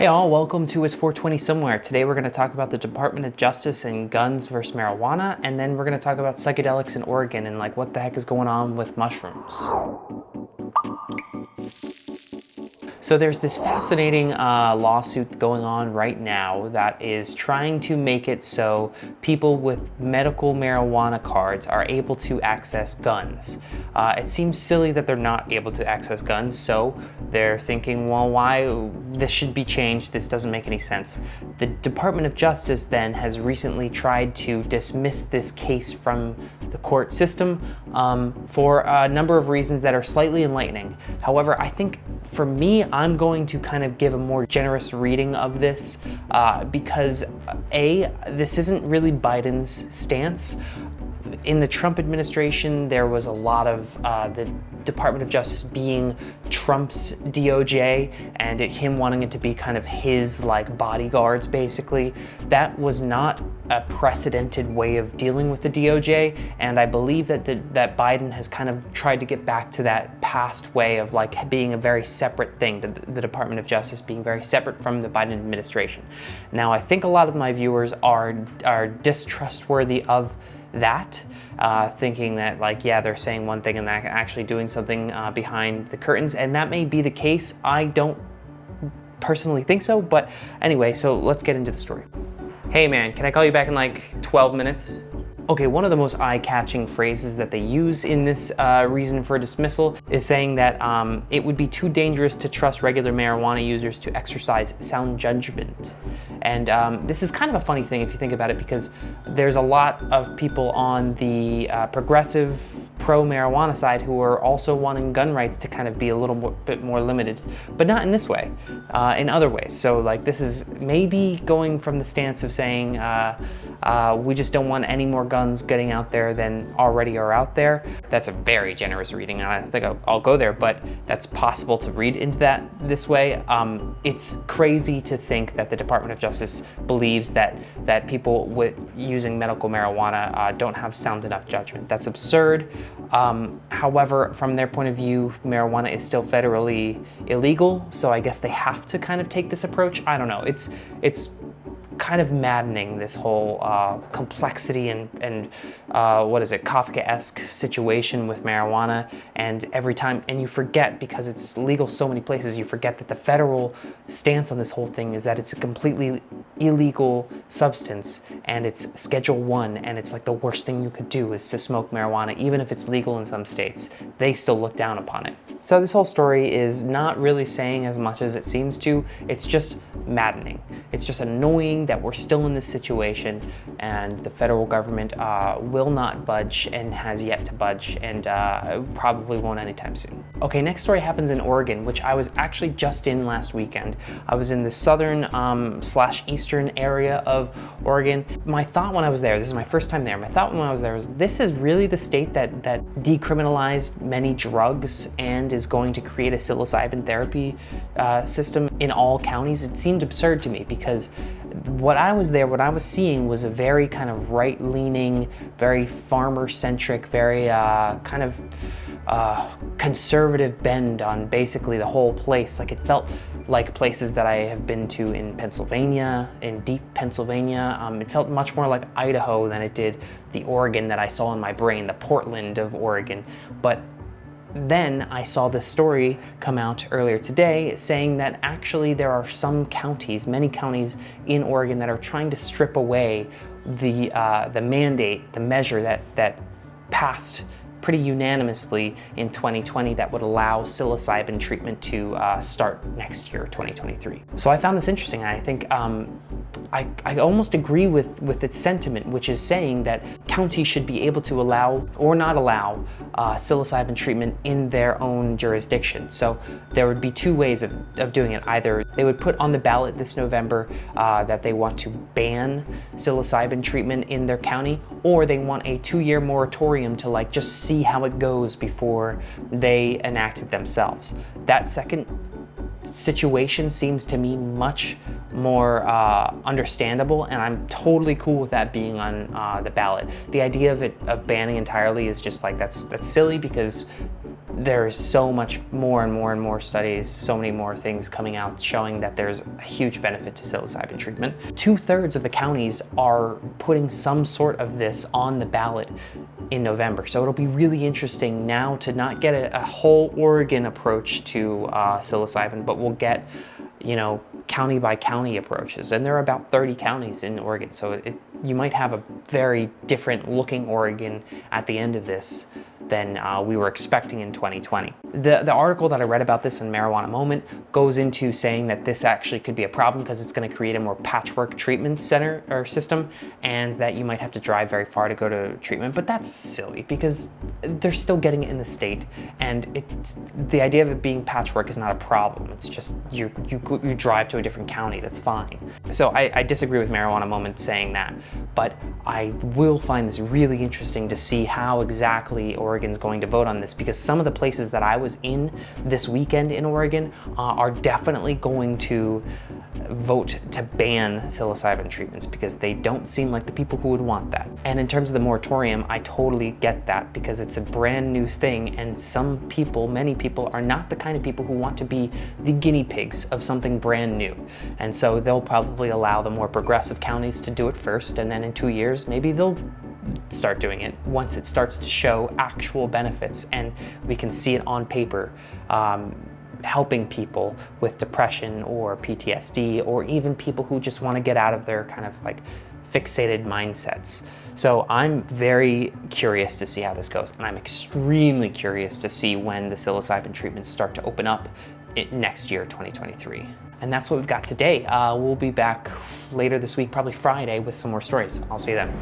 Hey all, welcome to It's 420 Somewhere. Today we're going to talk about the Department of Justice and guns versus marijuana, and then we're going to talk about psychedelics in Oregon and like what the heck is going on with mushrooms. So there's this fascinating lawsuit going on right now that is trying to make it so people with medical marijuana cards are able to access guns. It seems silly that they're not able to access guns, so they're thinking, well, why this should be changed? This doesn't make any sense. The Department of Justice then has recently tried to dismiss this case from the court system for a number of reasons that are slightly enlightening. However, I think for me, I'm going to kind of give a more generous reading of this because this isn't really Biden's stance. In the Trump administration, there was a lot of the Department of Justice being Trump's DOJ and him wanting it to be kind of his like bodyguards, basically. That was not a precedented way of dealing with the DOJ, and I believe that that Biden has kind of tried to get back to that past way of like being a very separate thing, the Department of Justice being very separate from the Biden administration. Now, I think a lot of my viewers are distrustworthy of that, thinking that like, yeah, they're saying one thing and they're actually doing something behind the curtains, and that may be the case. I don't personally think so, but anyway, so let's get into the story. Hey man, can I call you back in like 12 minutes? Okay, one of the most eye-catching phrases that they use in this reason for dismissal is saying that it would be too dangerous to trust regular marijuana users to exercise sound judgment. And this is kind of a funny thing if you think about it, because there's a lot of people on the progressive pro-marijuana side who are also wanting gun rights to kind of be a little bit more limited, but not in this way, in other ways. So like this is maybe going from the stance of saying we just don't want any more guns getting out there than already are out there. That's a very generous reading, and I don't think I'll go there, but that's possible to read into that this way. It's crazy to think that the Department of Justice believes that people using medical marijuana don't have sound enough judgment. That's absurd. However, from their point of view, marijuana is still federally illegal, so I guess they have to kind of take this approach. I don't know. It's kind of maddening, this whole complexity and what is it, Kafka-esque situation with marijuana. And every time, and you forget, because it's legal so many places, you forget that the federal stance on this whole thing is that it's a completely illegal substance, and it's Schedule I, and it's like the worst thing you could do is to smoke marijuana. Even if it's legal in some states, they still look down upon it. So this whole story is not really saying as much as it seems to. It's just maddening. It's just annoying that we're still in this situation, and the federal government will not budge and has yet to budge, and probably won't anytime soon. Okay, next story happens in Oregon, which I was actually just in last weekend. I was in the southern / eastern area of Oregon. My thought when I was there, this is my first time there, my thought when I was there was, this is really the state that decriminalized many drugs and is going to create a psilocybin therapy system in all counties. It seemed absurd to me, because what I was seeing was a very kind of right-leaning, very farmer-centric, very kind of conservative bend on basically the whole place. Like, it felt like places that I have been to in Pennsylvania, in deep Pennsylvania. It felt much more like Idaho than it did the Oregon that I saw in my brain, the Portland of Oregon. But then I saw this story come out earlier today saying that actually there are some counties, many counties in Oregon, that are trying to strip away the mandate, the measure that passed pretty unanimously in 2020 that would allow psilocybin treatment to start next year, 2023. So I found this interesting, and I think I almost agree with its sentiment, which is saying that counties should be able to allow or not allow psilocybin treatment in their own jurisdiction. So there would be two ways of doing it. Either they would put on the ballot this November that they want to ban psilocybin treatment in their county, or they want a 2-year moratorium to like just see how it goes before they enact it themselves. That second situation seems to me much more understandable, and I'm totally cool with that being on the ballot. The idea of banning entirely is just like, that's silly, because there's so much more and more and more studies, so many more things coming out showing that there's a huge benefit to psilocybin treatment. 2/3 of the counties are putting some sort of this on the ballot in November. So it'll be really interesting now to not get a whole Oregon approach to psilocybin, but we'll get, you know, county by county approaches. And there are about 30 counties in Oregon. So you might have a very different looking Oregon at the end of this than we were expecting in 2020. The article that I read about this in Marijuana Moment goes into saying that this actually could be a problem because it's going to create a more patchwork treatment center or system, and that you might have to drive very far to go to treatment. But that's silly because they're still getting it in the state, and the idea of it being patchwork is not a problem. It's just you drive to a different county. That's fine. So I disagree with Marijuana Moment saying that, but I will find this really interesting to see how exactly Oregon's going to vote on this, because some of the places that I was in this weekend in Oregon are definitely going to vote to ban psilocybin treatments because they don't seem like the people who would want that. And in terms of the moratorium, I totally get that because it's a brand new thing, and some people, many people, are not the kind of people who want to be the guinea pigs of something brand new. And so they'll probably allow the more progressive counties to do it first, and then in 2 years, maybe they'll start doing it once it starts to show actual benefits and we can see it on paper, helping people with depression or PTSD, or even people who just want to get out of their kind of like fixated mindsets. So I'm very curious to see how this goes, and I'm extremely curious to see when the psilocybin treatments start to open up next year, 2023. And that's what we've got today. We'll be back later this week, probably Friday, with some more stories. I'll see you then.